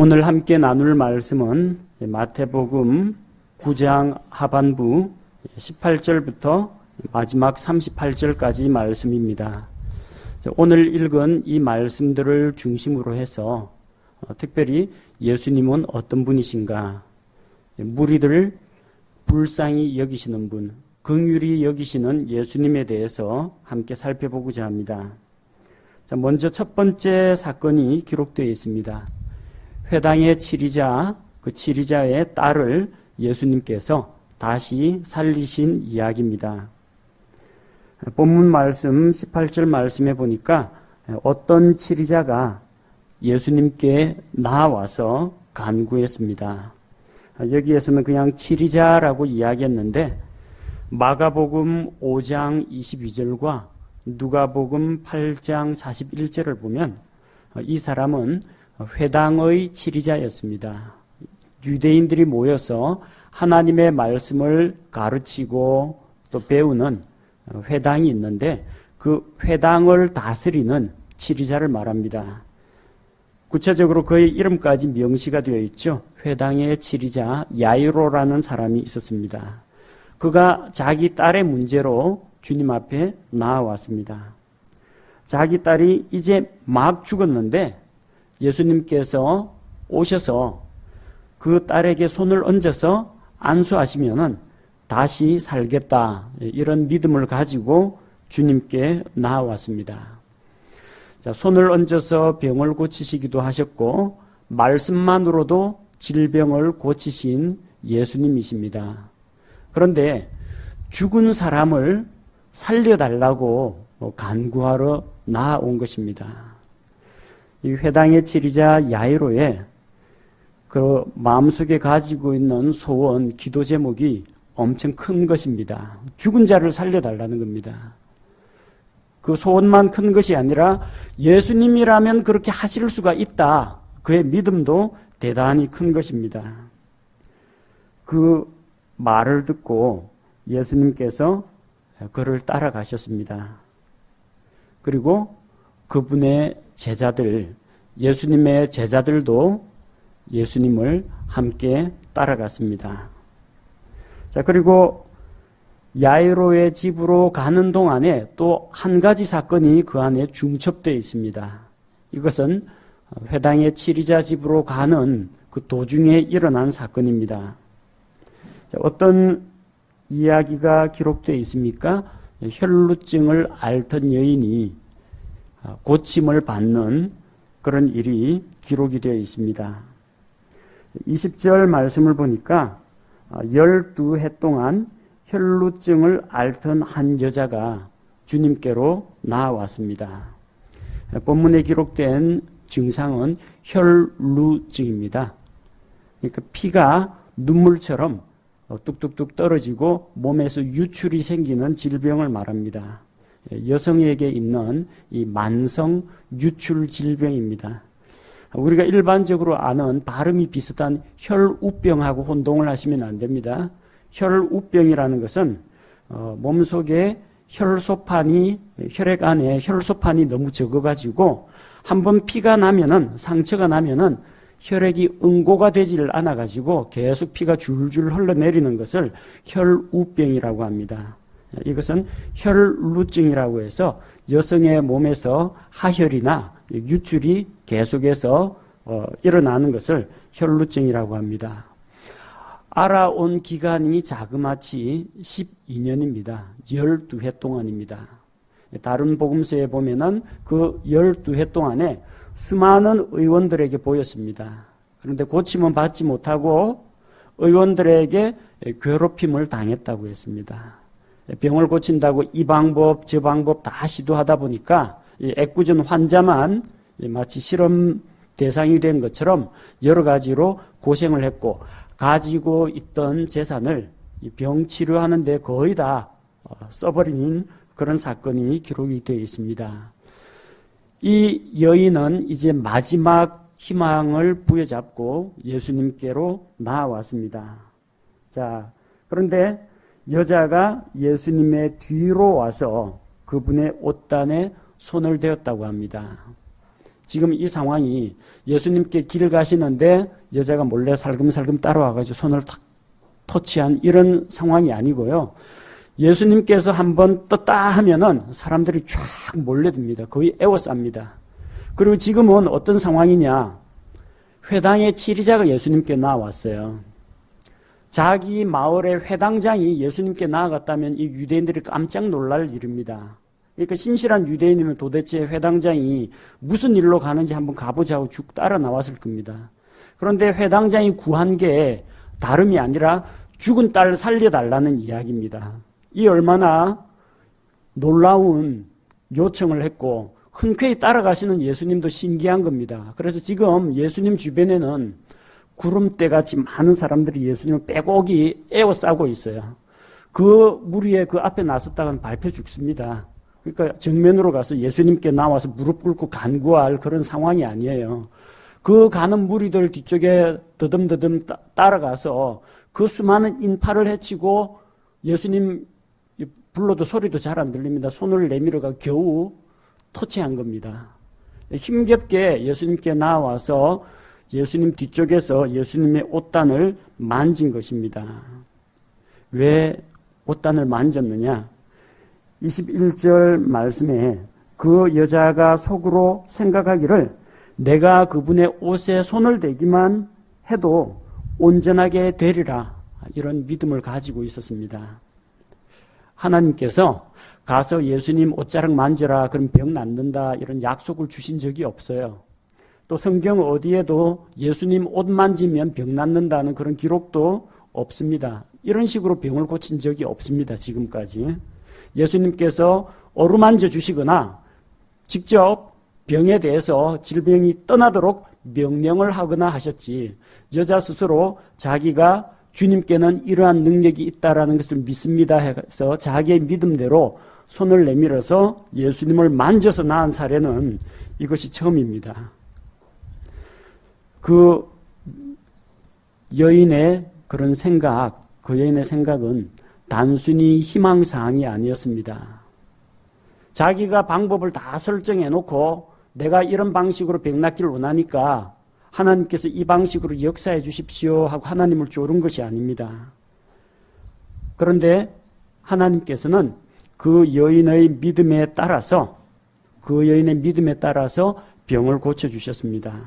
오늘 함께 나눌 말씀은 마태복음 9장 하반부 18절부터 마지막 38절까지 말씀입니다. 오늘 읽은 이 말씀들을 중심으로 해서 특별히 예수님은 어떤 분이신가, 무리들을 불쌍히 여기시는 분, 긍휼히 여기시는 예수님에 대해서 함께 살펴보고자 합니다. 먼저 첫 번째 사건이 기록되어 있습니다. 회당의 치리자, 그 치리자의 딸을 예수님께서 다시 살리신 이야기입니다. 본문 말씀 18절 말씀에 보니까 어떤 치리자가 예수님께 나와서 간구했습니다. 여기에서는 그냥 치리자라고 이야기했는데 마가복음 5장 22절과 누가복음 8장 41절을 보면 이 사람은 회당의 치리자였습니다. 유대인들이 모여서 하나님의 말씀을 가르치고 또 배우는 회당이 있는데 그 회당을 다스리는 치리자를 말합니다. 구체적으로 그의 이름까지 명시가 되어 있죠. 회당의 치리자 야이로라는 사람이 있었습니다. 그가 자기 딸의 문제로 주님 앞에 나아왔습니다. 자기 딸이 이제 막 죽었는데 예수님께서 오셔서 그 딸에게 손을 얹어서 안수하시면은 다시 살겠다, 이런 믿음을 가지고 주님께 나아왔습니다. 자, 손을 얹어서 병을 고치시기도 하셨고 말씀만으로도 질병을 고치신 예수님이십니다. 그런데 죽은 사람을 살려달라고 간구하러 나아온 것입니다. 이 회당의 치리자 야이로의 그 마음속에 가지고 있는 소원, 기도 제목이 엄청 큰 것입니다. 죽은 자를 살려달라는 겁니다. 그 소원만 큰 것이 아니라 예수님이라면 그렇게 하실 수가 있다. 그의 믿음도 대단히 큰 것입니다. 그 말을 듣고 예수님께서 그를 따라가셨습니다. 그리고 그분의 제자들, 예수님의 제자들도 예수님을 함께 따라갔습니다. 자, 그리고 야이로의 집으로 가는 동안에 또 한 가지 사건이 그 안에 중첩되어 있습니다. 이것은 회당의 치리자 집으로 가는 그 도중에 일어난 사건입니다. 자, 어떤 이야기가 기록되어 있습니까? 혈루증을 앓던 여인이 고침을 받는 그런 일이 기록이 되어 있습니다. 20절 말씀을 보니까 12해 동안 혈루증을 앓던 한 여자가 주님께로 나아왔습니다. 본문에 기록된 증상은 혈루증입니다. 그러니까 피가 눈물처럼 뚝뚝뚝 떨어지고 몸에서 유출이 생기는 질병을 말합니다. 여성에게 있는 이 만성 유출 질병입니다. 우리가 일반적으로 아는 발음이 비슷한 혈우병하고 혼동을 하시면 안 됩니다. 혈우병이라는 것은 몸속에 혈소판이, 혈액 안에 혈소판이 너무 적어가지고 한번 피가 나면은, 상처가 나면은 혈액이 응고가 되지를 않아가지고 계속 피가 줄줄 흘러내리는 것을 혈우병이라고 합니다. 이것은 혈루증이라고 해서 여성의 몸에서 하혈이나 유출이 계속해서 일어나는 것을 혈루증이라고 합니다. 알아온 기간이 자그마치 12년입니다. 12해 동안입니다. 다른 복음서에 보면은 그 12해 동안에 수많은 의원들에게 보였습니다. 그런데 고침은 받지 못하고 의원들에게 괴롭힘을 당했다고 했습니다. 병을 고친다고 이 방법 저 방법 다 시도하다 보니까 애꿎은 환자만 마치 실험 대상이 된 것처럼 여러 가지로 고생을 했고 가지고 있던 재산을 병 치료하는 데 거의 다 써버린 그런 사건이 기록이 되어 있습니다. 이 여인은 이제 마지막 희망을 부여잡고 예수님께로 나아왔습니다. 자, 그런데 여자가 예수님의 뒤로 와서 그분의 옷단에 손을 대었다고 합니다. 지금 이 상황이 예수님께 길 가시는데 여자가 몰래 살금살금 따라와가지고 손을 탁 터치한 이런 상황이 아니고요. 예수님께서 한번 떴다 하면은 사람들이 쫙 몰려듭니다. 거의 에워쌉니다. 그리고 지금은 어떤 상황이냐. 회당의 치리자가 예수님께 나왔어요. 자기 마을의 회당장이 예수님께 나아갔다면 이 유대인들이 깜짝 놀랄 일입니다. 그러니까 신실한 유대인이면 도대체 회당장이 무슨 일로 가는지 한번 가보자고 쭉 따라 나왔을 겁니다. 그런데 회당장이 구한 게 다름이 아니라 죽은 딸 살려달라는 이야기입니다. 이 얼마나 놀라운 요청을 했고 흔쾌히 따라가시는 예수님도 신기한 겁니다. 그래서 지금 예수님 주변에는 구름대같이 많은 사람들이 예수님을 빼곡히 에워싸고 있어요. 그 무리에 그 앞에 나섰다가는 밟혀 죽습니다. 그러니까 정면으로 가서 예수님께 나와서 무릎 꿇고 간구할 그런 상황이 아니에요. 그 가는 무리들 뒤쪽에 더듬더듬 따라가서 그 수많은 인파를 헤치고 예수님 불러도 소리도 잘 안 들립니다. 손을 내밀어가 겨우 터치한 겁니다. 힘겹게 예수님께 나와서 예수님 뒤쪽에서 예수님의 옷단을 만진 것입니다. 왜 옷단을 만졌느냐? 21절 말씀에 그 여자가 속으로 생각하기를 내가 그분의 옷에 손을 대기만 해도 온전하게 되리라, 이런 믿음을 가지고 있었습니다. 하나님께서 가서 예수님 옷자락 만져라 그럼 병 낫는다 이런 약속을 주신 적이 없어요. 또 성경 어디에도 예수님 옷 만지면 병 낫는다는 그런 기록도 없습니다. 이런 식으로 병을 고친 적이 없습니다. 지금까지. 예수님께서 어루만져 주시거나 직접 병에 대해서 질병이 떠나도록 명령을 하거나 하셨지, 여자 스스로 자기가 주님께는 이러한 능력이 있다라는 것을 믿습니다 해서 자기의 믿음대로 손을 내밀어서 예수님을 만져서 나은 사례는 이것이 처음입니다. 그 여인의 그런 생각, 그 여인의 생각은 단순히 희망사항이 아니었습니다. 자기가 방법을 다 설정해 놓고 내가 이런 방식으로 병 낫기를 원하니까 하나님께서 이 방식으로 역사해 주십시오 하고 하나님을 조른 것이 아닙니다. 그런데 하나님께서는 그 여인의 믿음에 따라서 병을 고쳐주셨습니다.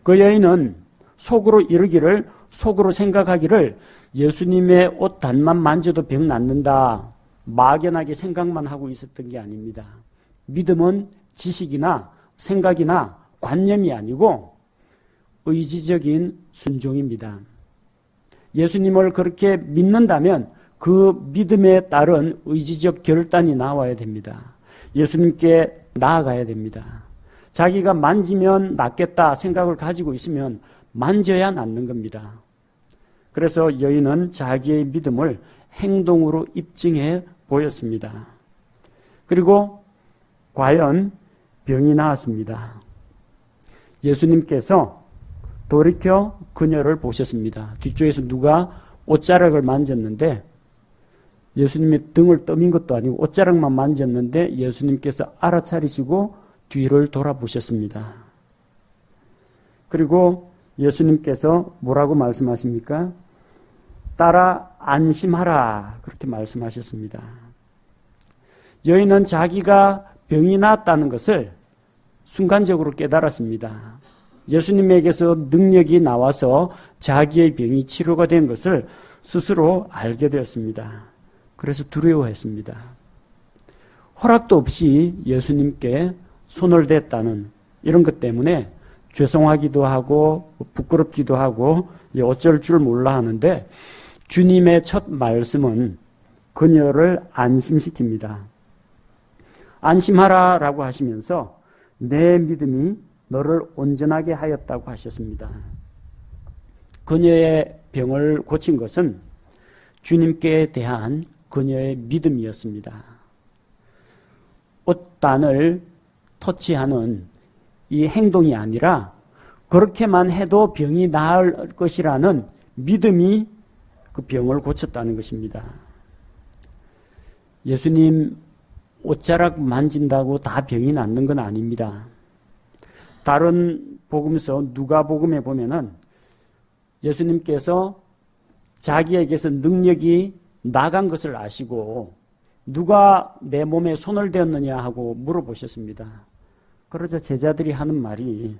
그 여인은 속으로 생각하기를 예수님의 옷 단만 만져도 병 낫는다, 막연하게 생각만 하고 있었던 게 아닙니다. 믿음은 지식이나 생각이나 관념이 아니고 의지적인 순종입니다. 예수님을 그렇게 믿는다면 그 믿음에 따른 의지적 결단이 나와야 됩니다. 예수님께 나아가야 됩니다. 자기가 만지면 낫겠다 생각을 가지고 있으면 만져야 낫는 겁니다. 그래서 여인은 자기의 믿음을 행동으로 입증해 보였습니다. 그리고 과연 병이 나았습니다. 예수님께서 돌이켜 그녀를 보셨습니다. 뒤쪽에서 누가 옷자락을 만졌는데 예수님의 등을 떠민 것도 아니고 옷자락만 만졌는데 예수님께서 알아차리시고 뒤를 돌아보셨습니다. 그리고 예수님께서 뭐라고 말씀하십니까? 따라 안심하라, 그렇게 말씀하셨습니다. 여인은 자기가 병이 나았다는 것을 순간적으로 깨달았습니다. 예수님에게서 능력이 나와서 자기의 병이 치료가 된 것을 스스로 알게 되었습니다. 그래서 두려워했습니다. 허락도 없이 예수님께 손을 댔다는 이런 것 때문에 죄송하기도 하고 부끄럽기도 하고 어쩔 줄 몰라 하는데, 주님의 첫 말씀은 그녀를 안심시킵니다. 안심하라라고 하시면서 내 믿음이 너를 온전하게 하였다고 하셨습니다. 그녀의 병을 고친 것은 주님께 대한 그녀의 믿음이었습니다. 옷단을 터치하는 이 행동이 아니라 그렇게만 해도 병이 나을 것이라는 믿음이 그 병을 고쳤다는 것입니다. 예수님 옷자락 만진다고 다 병이 낫는 건 아닙니다. 다른 복음서 누가복음에 보면은 예수님께서 자기에게서 능력이 나간 것을 아시고 누가 내 몸에 손을 대었느냐 하고 물어보셨습니다. 그러자 제자들이 하는 말이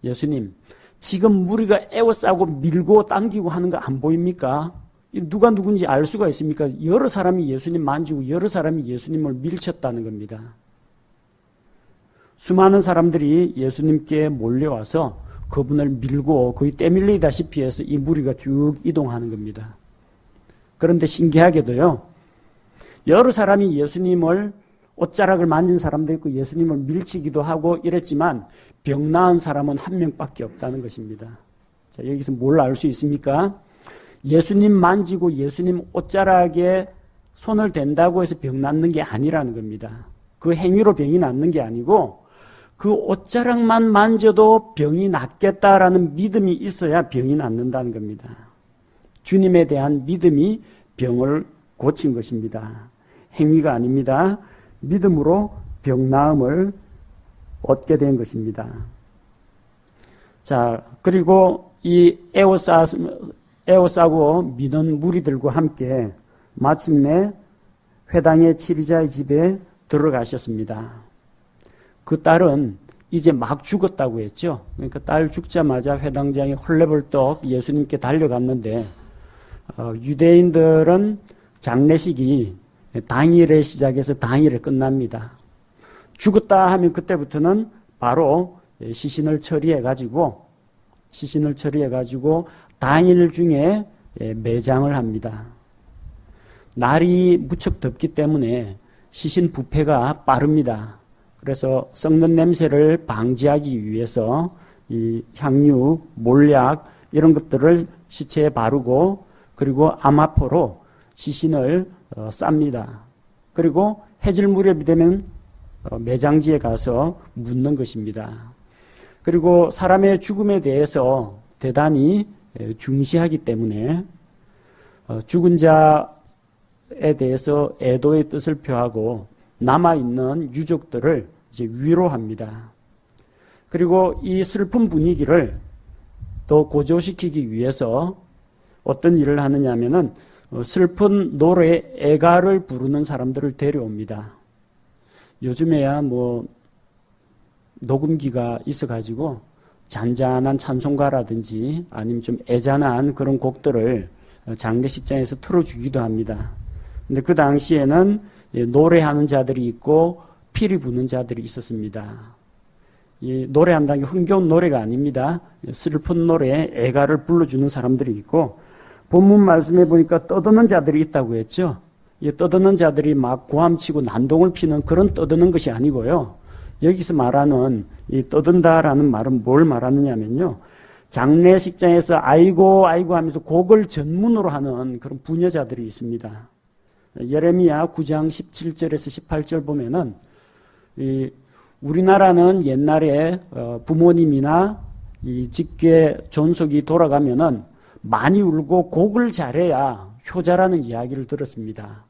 예수님, 지금 무리가 에워싸고 밀고 당기고 하는 거 안 보입니까? 누가 누군지 알 수가 있습니까? 여러 사람이 예수님 만지고 여러 사람이 예수님을 밀쳤다는 겁니다. 수많은 사람들이 예수님께 몰려와서 그분을 밀고 거의 떼밀리다시피 해서 이 무리가 쭉 이동하는 겁니다. 그런데 신기하게도요, 여러 사람이 예수님을 옷자락을 만진 사람도 있고 예수님을 밀치기도 하고 이랬지만 병 나은 사람은 한 명밖에 없다는 것입니다. 자, 여기서 뭘 알 수 있습니까? 예수님 만지고 예수님 옷자락에 손을 댄다고 해서 병 낫는 게 아니라는 겁니다. 그 행위로 병이 낫는 게 아니고 그 옷자락만 만져도 병이 낫겠다라는 믿음이 있어야 병이 낫는다는 겁니다. 주님에 대한 믿음이 병을 고친 것입니다. 행위가 아닙니다. 믿음으로 병 나음을 얻게 된 것입니다. 자, 그리고 이 에워싸고 미는 무리들과 함께 마침내 회당의 치리자의 집에 들어가셨습니다. 그 딸은 이제 막 죽었다고 했죠. 그러니까 딸 죽자마자 회당장이 헐레벌떡 예수님께 달려갔는데 유대인들은 장례식이 당일에 시작해서 당일에 끝납니다. 죽었다 하면 그때부터는 바로 시신을 처리해가지고 당일 중에 매장을 합니다. 날이 무척 덥기 때문에 시신 부패가 빠릅니다. 그래서 썩는 냄새를 방지하기 위해서 이 향유, 몰약 이런 것들을 시체에 바르고 그리고 암화포로 시신을 쌉니다. 그리고 해질 무렵이 되면 매장지에 가서 묻는 것입니다. 그리고 사람의 죽음에 대해서 대단히 중시하기 때문에 죽은 자에 대해서 애도의 뜻을 표하고 남아있는 유족들을 이제 위로합니다. 그리고 이 슬픈 분위기를 더 고조시키기 위해서 어떤 일을 하느냐 하면은 슬픈 노래 애가를 부르는 사람들을 데려옵니다. 요즘에야 뭐 녹음기가 있어가지고 잔잔한 찬송가라든지 아니면 좀 애잔한 그런 곡들을 장례식장에서 틀어주기도 합니다. 근데 그 당시에는 노래하는 자들이 있고 피리 부는 자들이 있었습니다. 이 노래한다는 게 흥겨운 노래가 아닙니다. 슬픈 노래, 애가를 불러주는 사람들이 있고 본문 말씀에 보니까 떠드는 자들이 있다고 했죠. 이 떠드는 자들이 막 고함치고 난동을 피는 그런 떠드는 것이 아니고요. 여기서 말하는 이 떠든다라는 말은 뭘 말하느냐면요. 장례식장에서 아이고 아이고 하면서 곡을 전문으로 하는 그런 부녀자들이 있습니다. 예레미야 9장 17절에서 18절 보면은 우리나라는 옛날에 부모님이나 이 직계 존속이 돌아가면은 많이 울고 곡을 잘해야 효자라는 이야기를 들었습니다.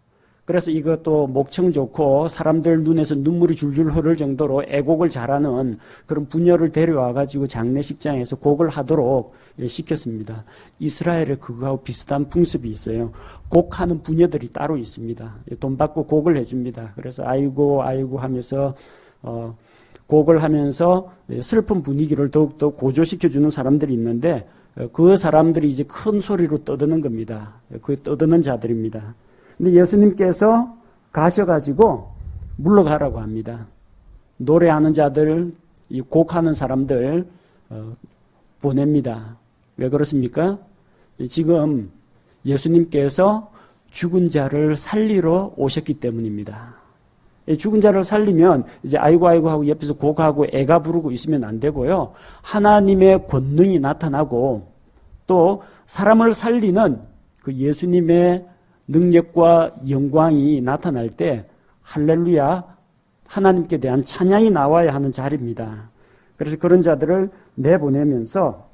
그래서 이것도 목청 좋고 사람들 눈에서 눈물이 줄줄 흐를 정도로 애곡을 잘하는 그런 부녀를 데려와가지고 장례식장에서 곡을 하도록 시켰습니다. 이스라엘에 그거하고 비슷한 풍습이 있어요. 곡하는 부녀들이 따로 있습니다. 돈 받고 곡을 해줍니다. 그래서 아이고 아이고 하면서 곡을 하면서 슬픈 분위기를 더욱더 고조시켜주는 사람들이 있는데 그 사람들이 이제 큰 소리로 떠드는 겁니다. 그 떠드는 자들입니다. 근데 예수님께서 가셔가지고 물러가라고 합니다. 노래하는 자들, 이 곡하는 사람들 보냅니다. 왜 그렇습니까? 지금 예수님께서 죽은 자를 살리러 오셨기 때문입니다. 죽은 자를 살리면 이제 아이고 아이고 하고 옆에서 곡하고 애가 부르고 있으면 안 되고요. 하나님의 권능이 나타나고 또 사람을 살리는 그 예수님의 능력과 영광이 나타날 때 할렐루야 하나님께 대한 찬양이 나와야 하는 자리입니다. 그래서 그런 자들을 내보내면서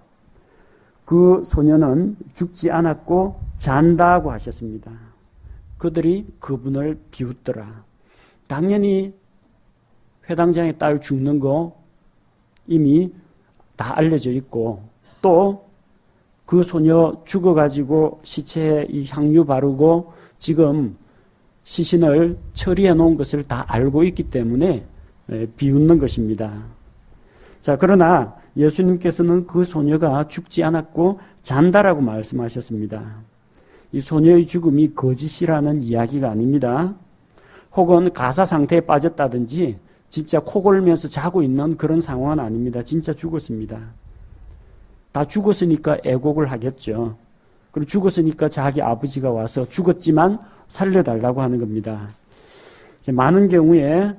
그 소년은 죽지 않았고 잔다고 하셨습니다. 그들이 그분을 비웃더라. 당연히 회당장의 딸 죽는 거 이미 다 알려져 있고 또 그 소녀 죽어가지고 시체에 이 향유 바르고 지금 시신을 처리해 놓은 것을 다 알고 있기 때문에 비웃는 것입니다. 자, 그러나 예수님께서는 그 소녀가 죽지 않았고 잔다라고 말씀하셨습니다. 이 소녀의 죽음이 거짓이라는 이야기가 아닙니다. 혹은 가사 상태에 빠졌다든지 진짜 코 골면서 자고 있는 그런 상황은 아닙니다. 진짜 죽었습니다. 다 죽었으니까 애곡을 하겠죠. 그리고 죽었으니까 자기 아버지가 와서 죽었지만 살려달라고 하는 겁니다. 많은 경우에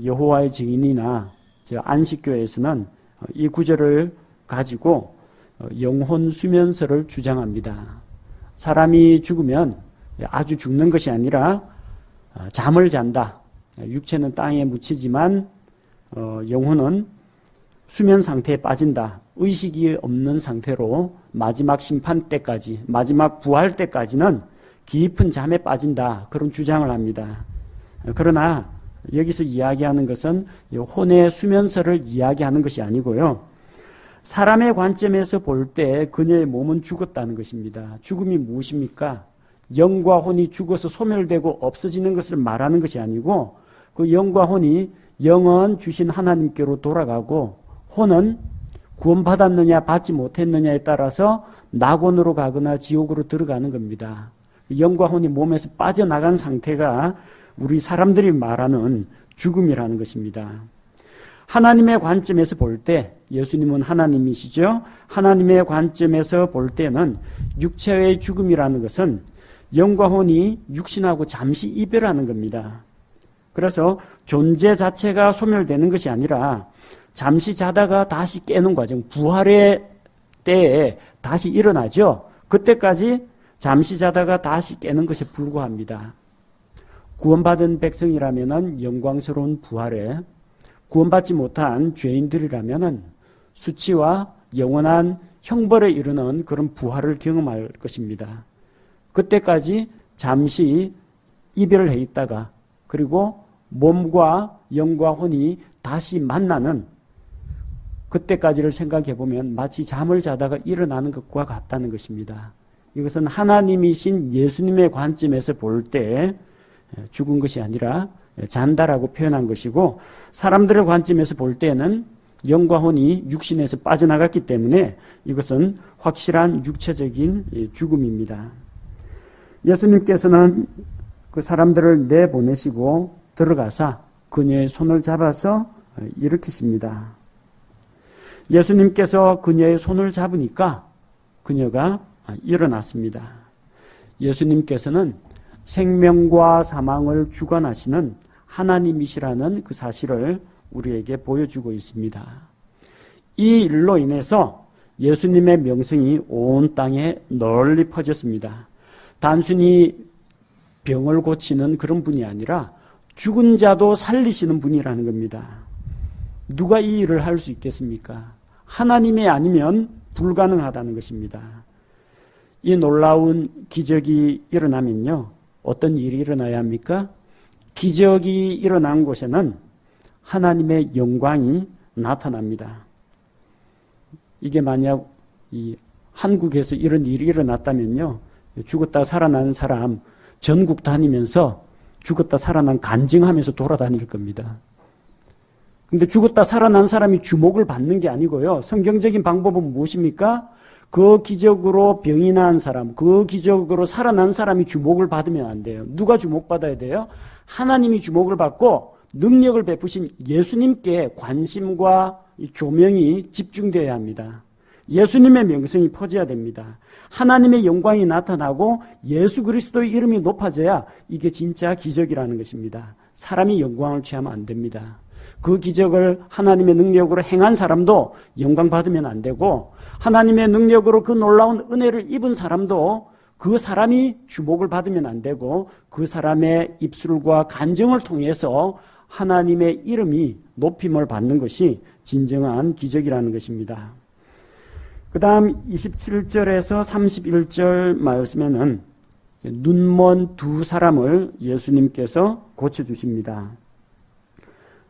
여호와의 증인이나 안식교에서는 이 구절을 가지고 영혼 수면설을 주장합니다. 사람이 죽으면 아주 죽는 것이 아니라 잠을 잔다. 육체는 땅에 묻히지만 영혼은 수면 상태에 빠진다. 의식이 없는 상태로 마지막 심판 때까지, 마지막 부활 때까지는 깊은 잠에 빠진다. 그런 주장을 합니다. 그러나 여기서 이야기하는 것은 혼의 수면설을 이야기하는 것이 아니고요. 사람의 관점에서 볼 때 그녀의 몸은 죽었다는 것입니다. 죽음이 무엇입니까? 영과 혼이 죽어서 소멸되고 없어지는 것을 말하는 것이 아니고 그 영과 혼이 영은 주신 하나님께로 돌아가고 혼은 구원받았느냐 받지 못했느냐에 따라서 낙원으로 가거나 지옥으로 들어가는 겁니다. 영과 혼이 몸에서 빠져나간 상태가 우리 사람들이 말하는 죽음이라는 것입니다. 하나님의 관점에서 볼 때, 예수님은 하나님이시죠? 하나님의 관점에서 볼 때는 육체의 죽음이라는 것은 영과 혼이 육신하고 잠시 이별하는 겁니다. 그래서 존재 자체가 소멸되는 것이 아니라 잠시 자다가 다시 깨는 과정, 부활의 때에 다시 일어나죠. 그때까지 잠시 자다가 다시 깨는 것에 불과합니다. 구원받은 백성이라면 영광스러운 부활에, 구원받지 못한 죄인들이라면 수치와 영원한 형벌에 이르는 그런 부활을 경험할 것입니다. 그때까지 잠시 이별을 해 있다가 그리고 몸과 영과 혼이 다시 만나는 그때까지를 생각해 보면 마치 잠을 자다가 일어나는 것과 같다는 것입니다. 이것은 하나님이신 예수님의 관점에서 볼 때 죽은 것이 아니라 잔다라고 표현한 것이고, 사람들의 관점에서 볼 때는 영과 혼이 육신에서 빠져나갔기 때문에 이것은 확실한 육체적인 죽음입니다. 예수님께서는 그 사람들을 내보내시고 들어가사 그녀의 손을 잡아서 일으키십니다. 예수님께서 그녀의 손을 잡으니까 그녀가 일어났습니다. 예수님께서는 생명과 사망을 주관하시는 하나님이시라는 그 사실을 우리에게 보여주고 있습니다. 이 일로 인해서 예수님의 명성이 온 땅에 널리 퍼졌습니다. 단순히 병을 고치는 그런 분이 아니라 죽은 자도 살리시는 분이라는 겁니다. 누가 이 일을 할 수 있겠습니까? 하나님이 아니면 불가능하다는 것입니다. 이 놀라운 기적이 일어나면요, 어떤 일이 일어나야 합니까? 기적이 일어난 곳에는 하나님의 영광이 나타납니다. 이게 만약 이 한국에서 이런 일이 일어났다면요, 죽었다 살아난 사람 전국 다니면서 죽었다 살아난 간증하면서 돌아다닐 겁니다. 근데 죽었다 살아난 사람이 주목을 받는 게 아니고요, 성경적인 방법은 무엇입니까? 그 기적으로 병이 나은 사람, 그 기적으로 살아난 사람이 주목을 받으면 안 돼요. 누가 주목받아야 돼요? 하나님이 주목을 받고 능력을 베푸신 예수님께 관심과 조명이 집중되어야 합니다. 예수님의 명성이 퍼져야 됩니다. 하나님의 영광이 나타나고 예수 그리스도의 이름이 높아져야 이게 진짜 기적이라는 것입니다. 사람이 영광을 취하면 안 됩니다. 그 기적을 하나님의 능력으로 행한 사람도 영광 받으면 안 되고, 하나님의 능력으로 그 놀라운 은혜를 입은 사람도 그 사람이 주목을 받으면 안 되고, 그 사람의 입술과 간증을 통해서 하나님의 이름이 높임을 받는 것이 진정한 기적이라는 것입니다. 그 다음 27절에서 31절 말씀에는 눈먼 두 사람을 예수님께서 고쳐주십니다.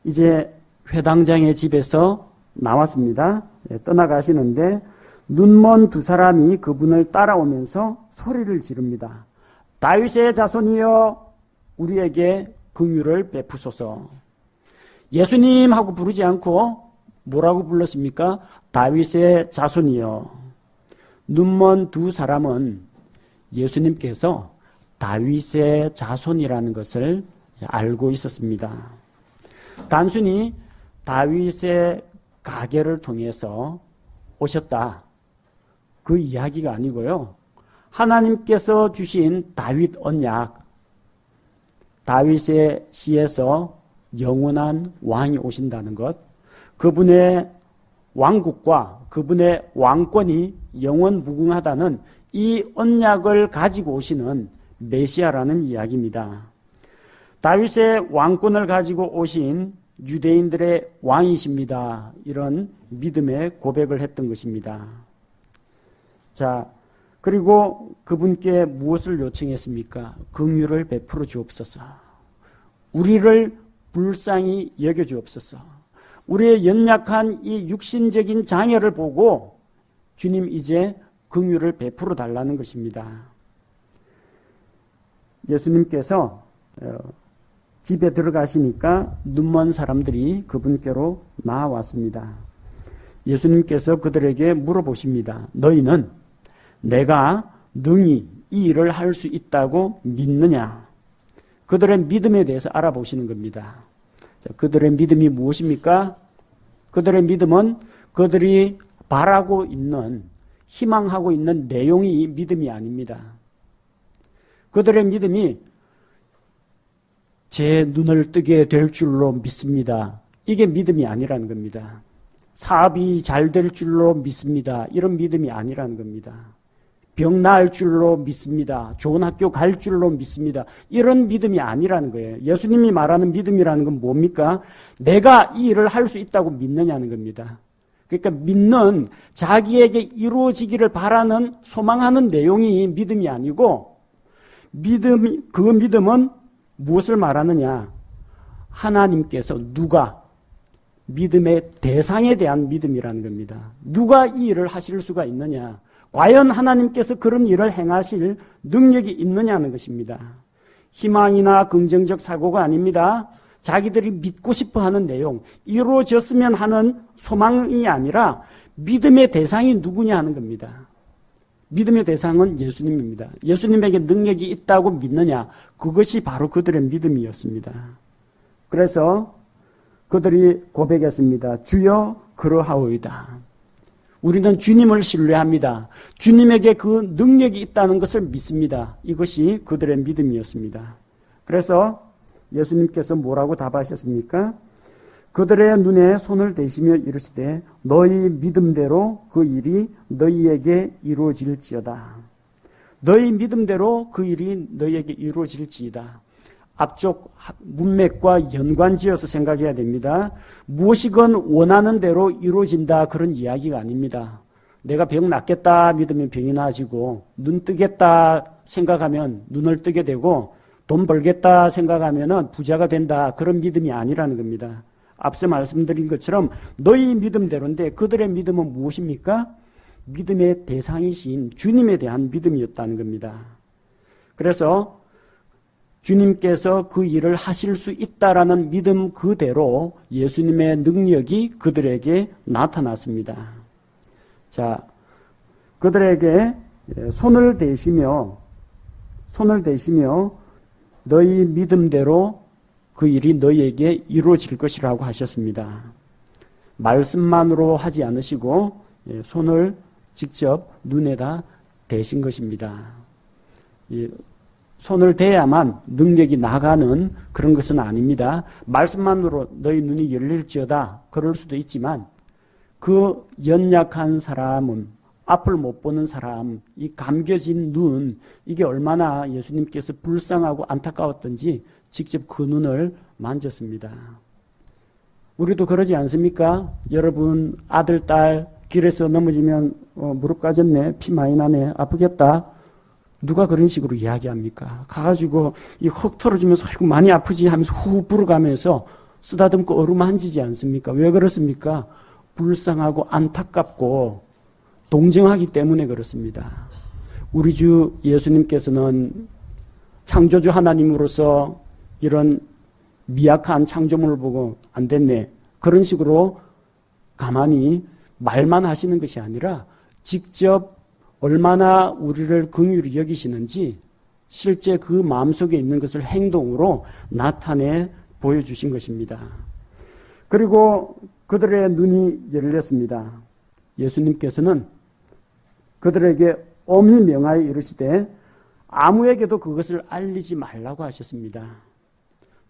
이제 회당장의 집에서 나왔습니다. 떠나가시는데 눈먼 두 사람이 그분을 따라오면서 소리를 지릅니다. 다윗의 자손이여 우리에게 긍휼을 베푸소서. 예수님 하고 부르지 않고 뭐라고 불렀습니까? 다윗의 자손이여. 눈먼 두 사람은 예수님께서 다윗의 자손이라는 것을 알고 있었습니다. 단순히 다윗의 가계를 통해서 오셨다, 그 이야기가 아니고요. 하나님께서 주신 다윗 언약, 다윗의 씨에서 영원한 왕이 오신다는 것, 그분의 왕국과 그분의 왕권이 영원 무궁하다는 이 언약을 가지고 오시는 메시아라는 이야기입니다. 다윗의 왕권을 가지고 오신 유대인들의 왕이십니다. 이런 믿음의 고백을 했던 것입니다. 자, 그리고 그분께 무엇을 요청했습니까? 긍휼을 베풀어 주옵소서. 우리를 불쌍히 여겨 주옵소서. 우리의 연약한 이 육신적인 장애를 보고 주님 이제 긍휼을 베풀어 달라는 것입니다. 예수님께서 집에 들어가시니까 눈먼 사람들이 그분께로 나와왔습니다. 예수님께서 그들에게 물어보십니다. 너희는 내가 능히 이 일을 할 수 있다고 믿느냐? 그들의 믿음에 대해서 알아보시는 겁니다. 그들의 믿음이 무엇입니까? 그들의 믿음은 그들이 바라고 있는, 희망하고 있는 내용이 믿음이 아닙니다. 그들의 믿음이 제 눈을 뜨게 될 줄로 믿습니다. 이게 믿음이 아니라는 겁니다. 사업이 잘 될 줄로 믿습니다. 이런 믿음이 아니라는 겁니다. 병 나을 줄로 믿습니다. 좋은 학교 갈 줄로 믿습니다. 이런 믿음이 아니라는 거예요. 예수님이 말하는 믿음이라는 건 뭡니까? 내가 이 일을 할 수 있다고 믿느냐는 겁니다. 그러니까 믿는, 자기에게 이루어지기를 바라는, 소망하는 내용이 믿음이 아니고, 그 믿음은 무엇을 말하느냐? 하나님께서 누가, 믿음의 대상에 대한 믿음이라는 겁니다. 누가 이 일을 하실 수가 있느냐? 과연 하나님께서 그런 일을 행하실 능력이 있느냐는 것입니다. 희망이나 긍정적 사고가 아닙니다. 자기들이 믿고 싶어 하는 내용, 이루어졌으면 하는 소망이 아니라 믿음의 대상이 누구냐 하는 겁니다. 믿음의 대상은 예수님입니다. 예수님에게 능력이 있다고 믿느냐? 그것이 바로 그들의 믿음이었습니다. 그래서 그들이 고백했습니다. 주여 그러하오이다. 우리는 주님을 신뢰합니다. 주님에게 그 능력이 있다는 것을 믿습니다. 이것이 그들의 믿음이었습니다. 그래서 예수님께서 뭐라고 답하셨습니까? 그들의 눈에 손을 대시며 이르시되 너희 믿음대로 그 일이 너희에게 이루어질지어다. 너희 믿음대로 그 일이 너희에게 이루어질지이다. 앞쪽 문맥과 연관지어서 생각해야 됩니다. 무엇이건 원하는 대로 이루어진다, 그런 이야기가 아닙니다. 내가 병 낫겠다 믿으면 병이 나아지고, 눈 뜨겠다 생각하면 눈을 뜨게 되고, 돈 벌겠다 생각하면 부자가 된다, 그런 믿음이 아니라는 겁니다. 앞서 말씀드린 것처럼 너희 믿음대로인데 그들의 믿음은 무엇입니까? 믿음의 대상이신 주님에 대한 믿음이었다는 겁니다. 그래서 주님께서 그 일을 하실 수 있다라는 믿음 그대로 예수님의 능력이 그들에게 나타났습니다. 자, 그들에게 손을 대시며 너희 믿음대로 그 일이 너희에게 이루어질 것이라고 하셨습니다. 말씀만으로 하지 않으시고 손을 직접 눈에다 대신 것입니다. 손을 대야만 능력이 나가는 그런 것은 아닙니다. 말씀만으로 너희 눈이 열릴지어다 그럴 수도 있지만, 그 연약한 사람은, 앞을 못 보는 사람, 이 감겨진 눈, 이게 얼마나 예수님께서 불쌍하고 안타까웠던지 직접 그 눈을 만졌습니다. 우리도 그러지 않습니까? 여러분 아들, 딸 길에서 넘어지면 무릎 까졌네, 피 많이 나네, 아프겠다. 누가 그런 식으로 이야기합니까? 가가지고 이 흙 털어주면서 아이고 많이 아프지 하면서 후 불어가면서 쓰다듬고 어루만지지 않습니까? 왜 그렇습니까? 불쌍하고 안타깝고 동정하기 때문에 그렇습니다. 우리 주 예수님께서는 창조주 하나님으로서 이런 미약한 창조물을 보고 안 됐네, 그런 식으로 가만히 말만 하시는 것이 아니라 직접 얼마나 우리를 긍휼히 여기시는지 실제 그 마음속에 있는 것을 행동으로 나타내 보여주신 것입니다. 그리고 그들의 눈이 열렸습니다. 예수님께서는 그들에게 엄히 명하여 이르시되 아무에게도 그것을 알리지 말라고 하셨습니다.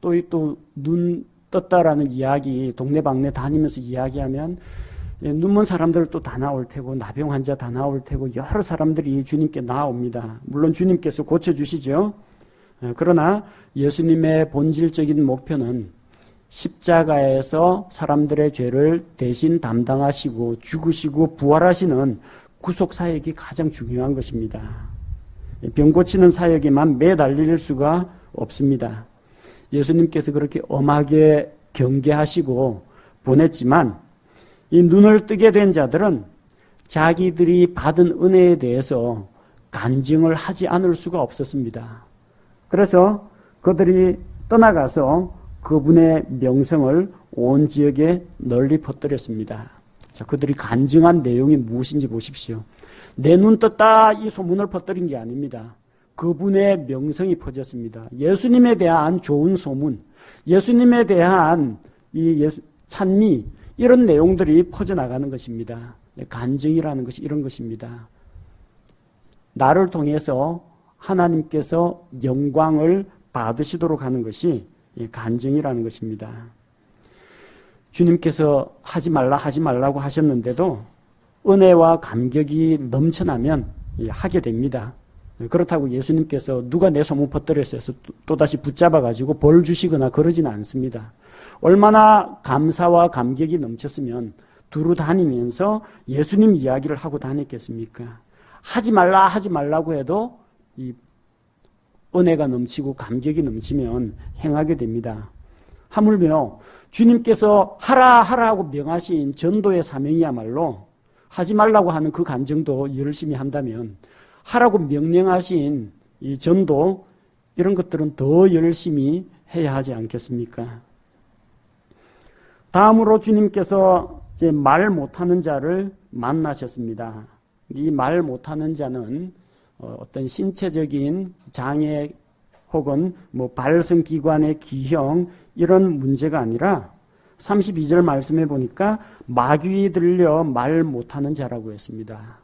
또 눈 떴다라는 이야기, 동네방네 다니면서 이야기하면 눈먼 사람들 또 다 나올 테고 나병 환자 다 나올 테고 여러 사람들이 주님께 나옵니다. 물론 주님께서 고쳐주시죠. 그러나 예수님의 본질적인 목표는 십자가에서 사람들의 죄를 대신 담당하시고 죽으시고 부활하시는 구속 사역이 가장 중요한 것입니다. 병 고치는 사역에만 매달릴 수가 없습니다. 예수님께서 그렇게 엄하게 경계하시고 보냈지만 이 눈을 뜨게 된 자들은 자기들이 받은 은혜에 대해서 간증을 하지 않을 수가 없었습니다. 그래서 그들이 떠나가서 그분의 명성을 온 지역에 널리 퍼뜨렸습니다. 자, 그들이 간증한 내용이 무엇인지 보십시오. 내 눈 떴다 이 소문을 퍼뜨린 게 아닙니다. 그분의 명성이 퍼졌습니다. 예수님에 대한 좋은 소문, 예수님에 대한 이 찬미, 이런 내용들이 퍼져나가는 것입니다. 간증이라는 것이 이런 것입니다. 나를 통해서 하나님께서 영광을 받으시도록 하는 것이 간증이라는 것입니다. 주님께서 하지 말라고 하셨는데도 은혜와 감격이 넘쳐나면 하게 됩니다. 그렇다고 예수님께서 누가 내 소문 퍼뜨렸어 해서 또다시 붙잡아가지고 벌 주시거나 그러지는 않습니다. 얼마나 감사와 감격이 넘쳤으면 두루 다니면서 예수님 이야기를 하고 다녔겠습니까? 하지 말라고 해도 이 은혜가 넘치고 감격이 넘치면 행하게 됩니다. 하물며 주님께서 하라고 명하신 전도의 사명이야말로 하지 말라고 하는 그 간증도 열심히 한다면 하라고 명령하신 이 전도, 이런 것들은 더 열심히 해야 하지 않겠습니까? 다음으로 주님께서 이제 말 못하는 자를 만나셨습니다. 이 말 못하는 자는 어떤 신체적인 장애 혹은 발성기관의 기형, 이런 문제가 아니라 32절 말씀해 보니까 마귀 들려 말 못하는 자라고 했습니다.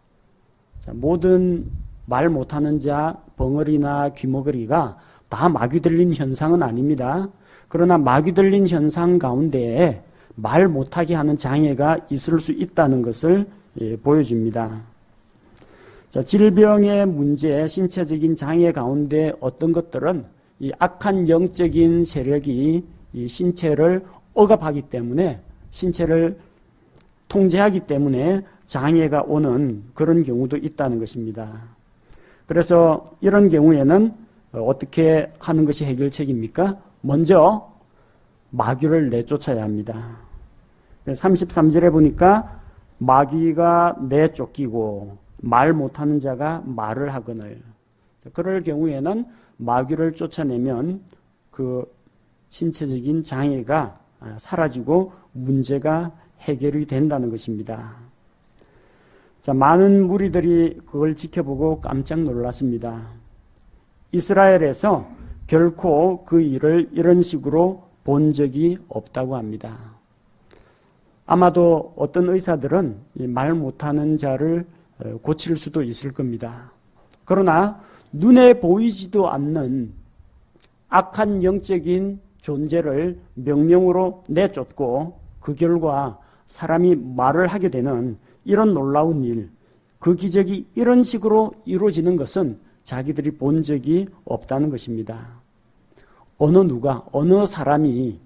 자, 모든 말 못하는 자, 벙어리나 귀머거리가 다 마귀 들린 현상은 아닙니다. 그러나 마귀 들린 현상 가운데에 말 못하게 하는 장애가 있을 수 있다는 것을 보여줍니다. 자, 질병의 문제, 신체적인 장애 가운데 어떤 것들은 이 악한 영적인 세력이 이 신체를 억압하기 때문에, 신체를 통제하기 때문에 장애가 오는 그런 경우도 있다는 것입니다. 그래서 이런 경우에는 어떻게 하는 것이 해결책입니까? 먼저 마귀를 내쫓아야 합니다. 33절에 보니까 마귀가 내쫓기고 말 못하는 자가 말을 하거늘. 그럴 경우에는 마귀를 쫓아내면 그 신체적인 장애가 사라지고 문제가 해결이 된다는 것입니다. 자, 많은 무리들이 그걸 지켜보고 깜짝 놀랐습니다. 이스라엘에서 결코 그 일을 이런 식으로 본 적이 없다고 합니다. 아마도 어떤 의사들은 말 못하는 자를 고칠 수도 있을 겁니다. 그러나 눈에 보이지도 않는 악한 영적인 존재를 명령으로 내쫓고 그 결과 사람이 말을 하게 되는 이런 놀라운 일, 그 기적이 이런 식으로 이루어지는 것은 자기들이 본 적이 없다는 것입니다. 어느 사람이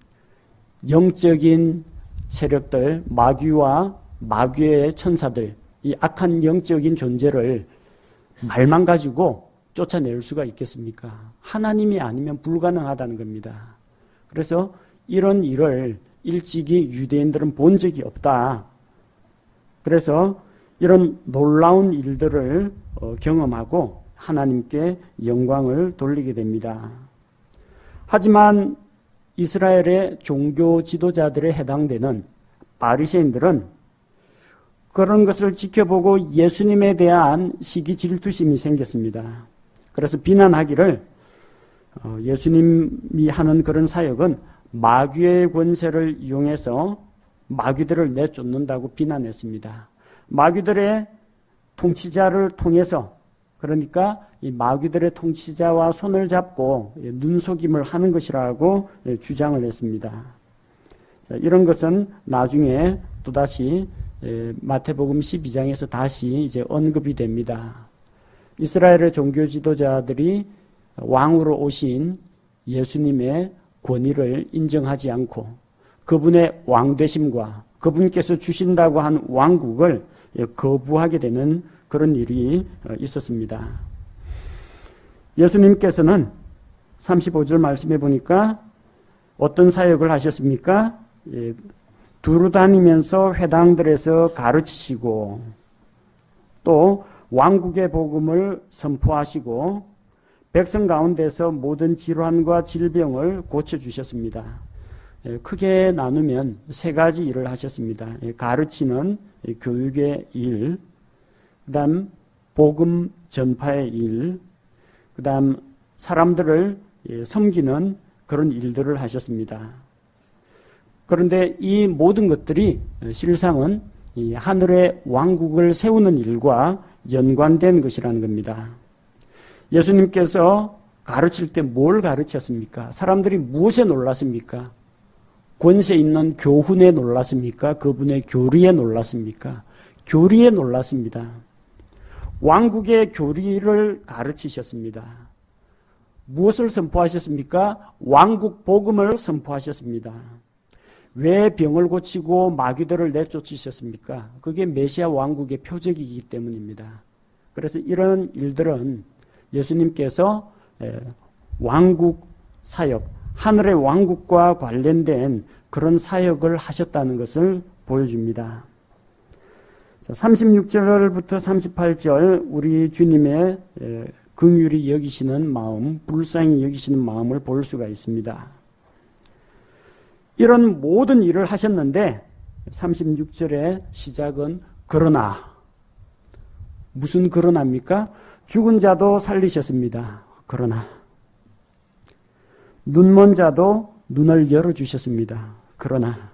영적인 세력들, 마귀와 마귀의 천사들, 이 악한 영적인 존재를 말만 가지고 쫓아낼 수가 있겠습니까? 하나님이 아니면 불가능하다는 겁니다. 그래서 이런 일을 일찍이 유대인들은 본 적이 없다. 그래서 이런 놀라운 일들을 경험하고 하나님께 영광을 돌리게 됩니다. 하지만 이스라엘의 종교 지도자들에 해당되는 바리새인들은 그런 것을 지켜보고 예수님에 대한 시기 질투심이 생겼습니다. 그래서 비난하기를 예수님이 하는 그런 사역은 마귀의 권세를 이용해서 마귀들을 내쫓는다고 비난했습니다. 마귀들의 통치자를 통해서, 그러니까 이 마귀들의 통치자와 손을 잡고 눈속임을 하는 것이라고 주장을 했습니다. 이런 것은 나중에 또다시 마태복음 12장에서 다시 이제 언급이 됩니다. 이스라엘의 종교 지도자들이 왕으로 오신 예수님의 권위를 인정하지 않고 그분의 왕되심과 그분께서 주신다고 한 왕국을 거부하게 되는 그런 일이 있었습니다. 예수님께서는 35절 말씀해 보니까 어떤 사역을 하셨습니까? 두루 다니면서 회당들에서 가르치시고 또 왕국의 복음을 선포하시고 백성 가운데서 모든 질환과 질병을 고쳐주셨습니다. 크게 나누면 세 가지 일을 하셨습니다. 가르치는 교육의 일, 그 다음 복음 전파의 일, 그 다음 사람들을 섬기는 그런 일들을 하셨습니다. 그런데 이 모든 것들이 실상은 이 하늘의 왕국을 세우는 일과 연관된 것이라는 겁니다. 예수님께서 가르칠 때 뭘 가르쳤습니까? 사람들이 무엇에 놀랐습니까? 권세 있는 교훈에 놀랐습니까? 그분의 교리에 놀랐습니까? 교리에 놀랐습니다. 왕국의 교리를 가르치셨습니다. 무엇을 선포하셨습니까? 왕국 복음을 선포하셨습니다. 왜 병을 고치고 마귀들을 내쫓으셨습니까? 그게 메시아 왕국의 표적이기 때문입니다. 그래서 이런 일들은 예수님께서 왕국 사역, 하늘의 왕국과 관련된 그런 사역을 하셨다는 것을 보여줍니다. 36절부터 38절 우리 주님의 긍휼히 여기시는 마음, 불쌍히 여기시는 마음을 볼 수가 있습니다. 이런 모든 일을 하셨는데 36절의 시작은 그러나, 무슨 그러나입니까? 죽은 자도 살리셨습니다. 그러나 눈먼 자도 눈을 열어주셨습니다. 그러나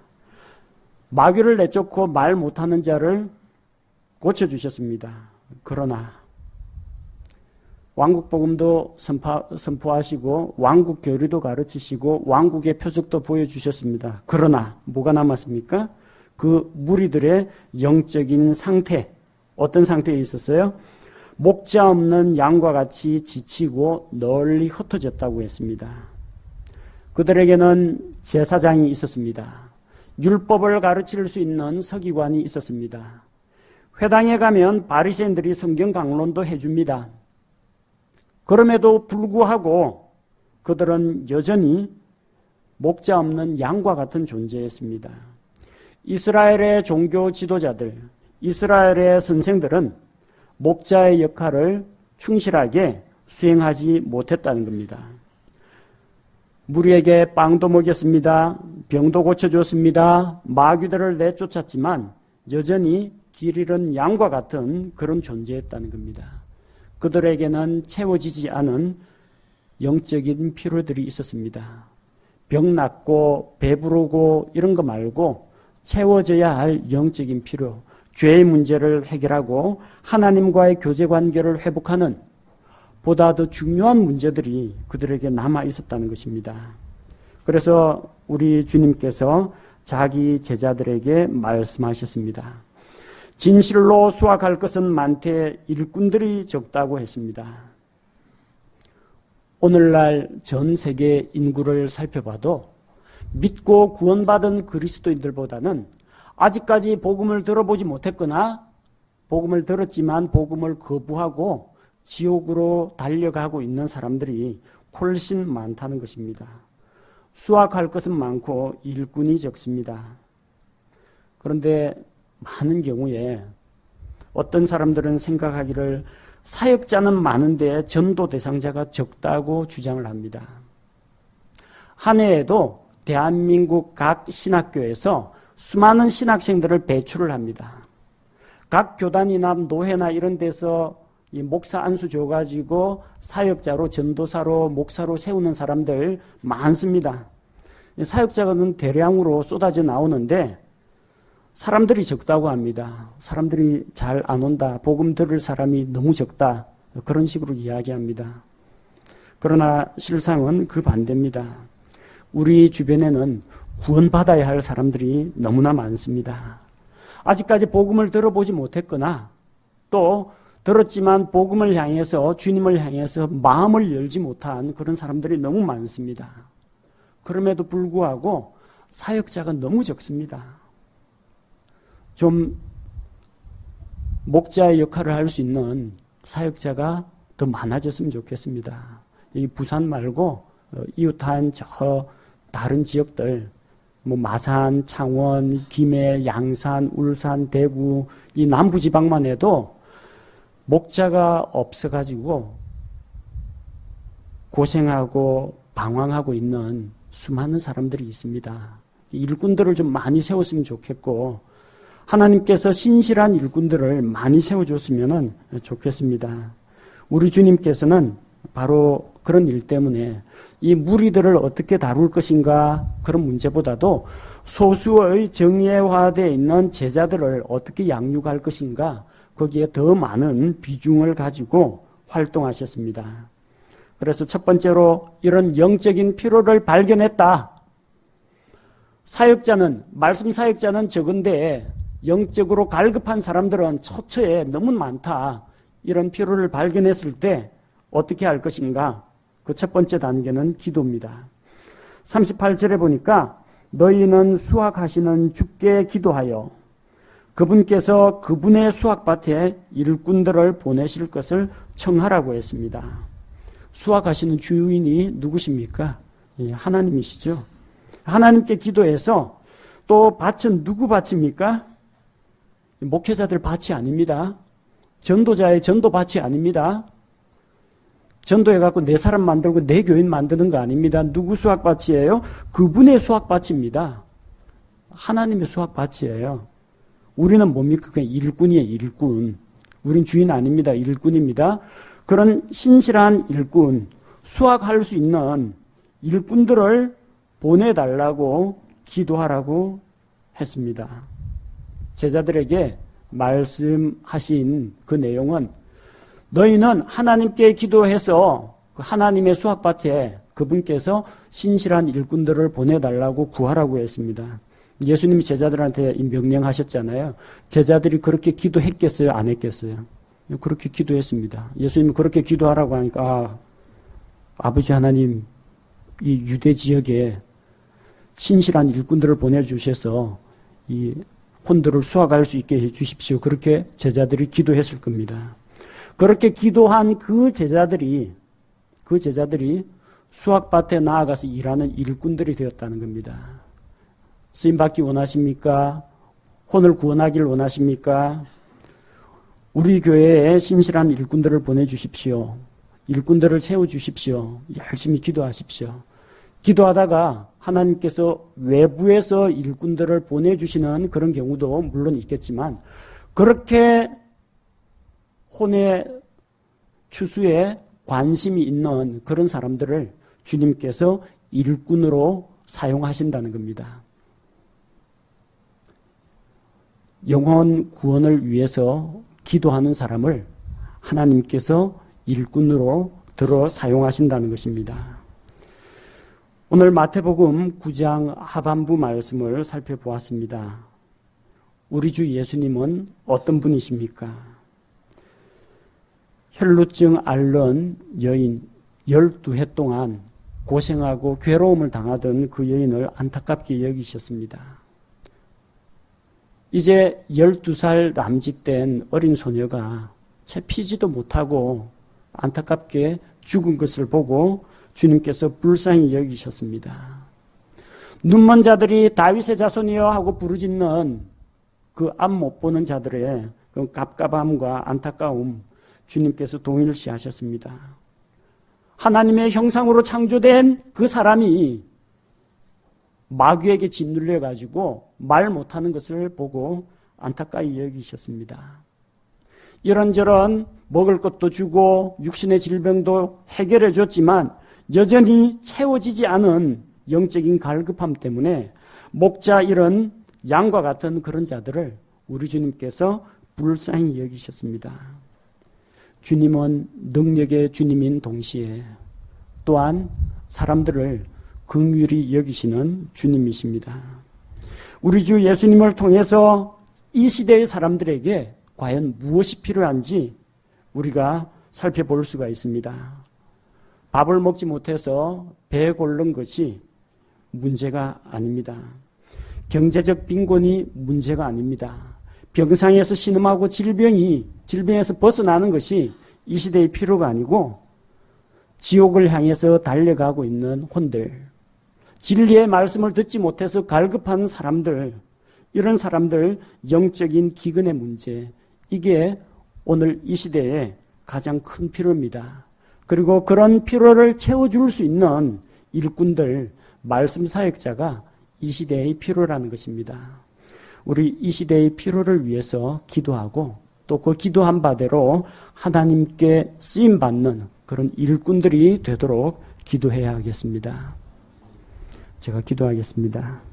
마귀를 내쫓고 말 못하는 자를 고쳐주셨습니다. 그러나 왕국 복음도 선포하시고 왕국 교리도 가르치시고 왕국의 표적도 보여주셨습니다. 그러나 뭐가 남았습니까? 그 무리들의 영적인 상태, 어떤 상태에 있었어요? 목자 없는 양과 같이 지치고 널리 흩어졌다고 했습니다. 그들에게는 제사장이 있었습니다. 율법을 가르칠 수 있는 서기관이 있었습니다. 회당에 가면 바리새인들이 성경 강론도 해줍니다. 그럼에도 불구하고 그들은 여전히 목자 없는 양과 같은 존재였습니다. 이스라엘의 종교 지도자들, 이스라엘의 선생들은 목자의 역할을 충실하게 수행하지 못했다는 겁니다. 무리에게 빵도 먹였습니다. 병도 고쳐줬습니다. 마귀들을 내쫓았지만 여전히 길 잃은 양과 같은 그런 존재였다는 겁니다. 그들에게는 채워지지 않은 영적인 필요들이 있었습니다. 병 낫고 배부르고 이런 거 말고 채워져야 할 영적인 필요, 죄의 문제를 해결하고 하나님과의 교제 관계를 회복하는 보다 더 중요한 문제들이 그들에게 남아 있었다는 것입니다. 그래서 우리 주님께서 자기 제자들에게 말씀하셨습니다. 진실로 수확할 것은 많되 일꾼들이 적다고 했습니다. 오늘날 전 세계 인구를 살펴봐도 믿고 구원받은 그리스도인들보다는 아직까지 복음을 들어보지 못했거나 복음을 들었지만 복음을 거부하고 지옥으로 달려가고 있는 사람들이 훨씬 많다는 것입니다. 수확할 것은 많고 일꾼이 적습니다. 그런데 많은 경우에 어떤 사람들은 생각하기를 사역자는 많은데 전도 대상자가 적다고 주장을 합니다. 한 해에도 대한민국 각 신학교에서 수많은 신학생들을 배출을 합니다. 각 교단이나 노회나 이런 데서 이 목사 안수 줘가지고 사역자로, 전도사로, 목사로 세우는 사람들 많습니다. 사역자는 대량으로 쏟아져 나오는데 사람들이 적다고 합니다. 사람들이 잘 안 온다. 복음 들을 사람이 너무 적다. 그런 식으로 이야기합니다. 그러나 실상은 그 반대입니다. 우리 주변에는 구원받아야 할 사람들이 너무나 많습니다. 아직까지 복음을 들어보지 못했거나 또 들었지만 복음을 향해서, 주님을 향해서 마음을 열지 못한 그런 사람들이 너무 많습니다. 그럼에도 불구하고 사역자가 너무 적습니다. 좀 목자의 역할을 할 수 있는 사역자가 더 많아졌으면 좋겠습니다. 이 부산 말고 이웃한 저 다른 지역들, 마산, 창원, 김해, 양산, 울산, 대구 이 남부 지방만 해도 목자가 없어가지고 고생하고 방황하고 있는 수많은 사람들이 있습니다. 일꾼들을 좀 많이 세웠으면 좋겠고 하나님께서 신실한 일꾼들을 많이 세워줬으면 좋겠습니다. 우리 주님께서는 바로 그런 일 때문에 이 무리들을 어떻게 다룰 것인가 그런 문제보다도 소수의 정예화되어 있는 제자들을 어떻게 양육할 것인가 거기에 더 많은 비중을 가지고 활동하셨습니다. 그래서 첫 번째로 이런 영적인 필요를 발견했다. 사역자는, 말씀 사역자는 적은데 영적으로 갈급한 사람들은 처처에 너무 많다. 이런 필요를 발견했을 때 어떻게 할 것인가? 그 첫 번째 단계는 기도입니다. 38절에 보니까 너희는 수확하시는 주께 기도하여 그분께서 그분의 수확밭에 일꾼들을 보내실 것을 청하라고 했습니다. 수확하시는 주인이 누구십니까? 하나님이시죠. 하나님께 기도해서 또 밭은 누구 밭입니까? 목회자들 밭이 아닙니다. 전도자의 전도 밭이 아닙니다. 전도해갖고 내 사람 만들고 내 교인 만드는 거 아닙니다. 누구 수확밭이에요? 그분의 수확밭입니다. 하나님의 수확밭이에요. 우리는 뭡니까? 그냥 일꾼이에요, 일꾼. 우린 주인 아닙니다. 일꾼입니다. 그런 신실한 일꾼, 수확할 수 있는 일꾼들을 보내달라고 기도하라고 했습니다. 제자들에게 말씀하신 그 내용은 너희는 하나님께 기도해서 하나님의 수확밭에 그분께서 신실한 일꾼들을 보내달라고 구하라고 했습니다. 예수님이 제자들한테 명령하셨잖아요. 제자들이 그렇게 기도했겠어요? 안 했겠어요? 그렇게 기도했습니다. 예수님이 그렇게 기도하라고 하니까 아버지 하나님 이 유대 지역에 신실한 일꾼들을 보내주셔서 이 혼들을 수확할 수 있게 해주십시오. 그렇게 제자들이 기도했을 겁니다. 그렇게 기도한 그 제자들이 수확밭에 나아가서 일하는 일꾼들이 되었다는 겁니다. 쓰임받기 원하십니까? 혼을 구원하기를 원하십니까? 우리 교회에 신실한 일꾼들을 보내주십시오. 일꾼들을 세워주십시오. 열심히 기도하십시오. 기도하다가 하나님께서 외부에서 일꾼들을 보내주시는 그런 경우도 물론 있겠지만 그렇게 혼의 추수에 관심이 있는 그런 사람들을 주님께서 일꾼으로 사용하신다는 겁니다. 영혼 구원을 위해서 기도하는 사람을 하나님께서 일꾼으로 들어 사용하신다는 것입니다. 오늘 마태복음 9장 하반부 말씀을 살펴보았습니다. 우리 주 예수님은 어떤 분이십니까? 혈루증 앓는 여인 12해 동안 고생하고 괴로움을 당하던 그 여인을 안타깝게 여기셨습니다. 이제 12살 남짓된 어린 소녀가 채 피지도 못하고 안타깝게 죽은 것을 보고 주님께서 불쌍히 여기셨습니다. 눈먼 자들이 다윗의 자손이여 하고 부르짖는 그 앞 못 보는 자들의 그 갑갑함과 안타까움 주님께서 동일시하셨습니다. 하나님의 형상으로 창조된 그 사람이 마귀에게 짓눌려 가지고 말 못하는 것을 보고 안타까이 여기셨습니다. 이런저런 먹을 것도 주고 육신의 질병도 해결해 줬지만 여전히 채워지지 않은 영적인 갈급함 때문에 목자 이런 양과 같은 그런 자들을 우리 주님께서 불쌍히 여기셨습니다. 주님은 능력의 주님인 동시에 또한 사람들을 긍휼히 여기시는 주님이십니다. 우리 주 예수님을 통해서 이 시대의 사람들에게 과연 무엇이 필요한지 우리가 살펴볼 수가 있습니다. 밥을 먹지 못해서 배 고른 것이 문제가 아닙니다. 경제적 빈곤이 문제가 아닙니다. 병상에서 신음하고 질병에서 벗어나는 것이 이 시대의 필요가 아니고 지옥을 향해서 달려가고 있는 혼들, 진리의 말씀을 듣지 못해서 갈급한 사람들, 이런 사람들 영적인 기근의 문제, 이게 오늘 이 시대의 가장 큰 필요입니다. 그리고 그런 필요를 채워줄 수 있는 일꾼들, 말씀 사역자가 이 시대의 필요라는 것입니다. 우리 이 시대의 필요를 위해서 기도하고 또 그 기도한 바대로 하나님께 쓰임받는 그런 일꾼들이 되도록 기도해야 하겠습니다. 제가 기도하겠습니다.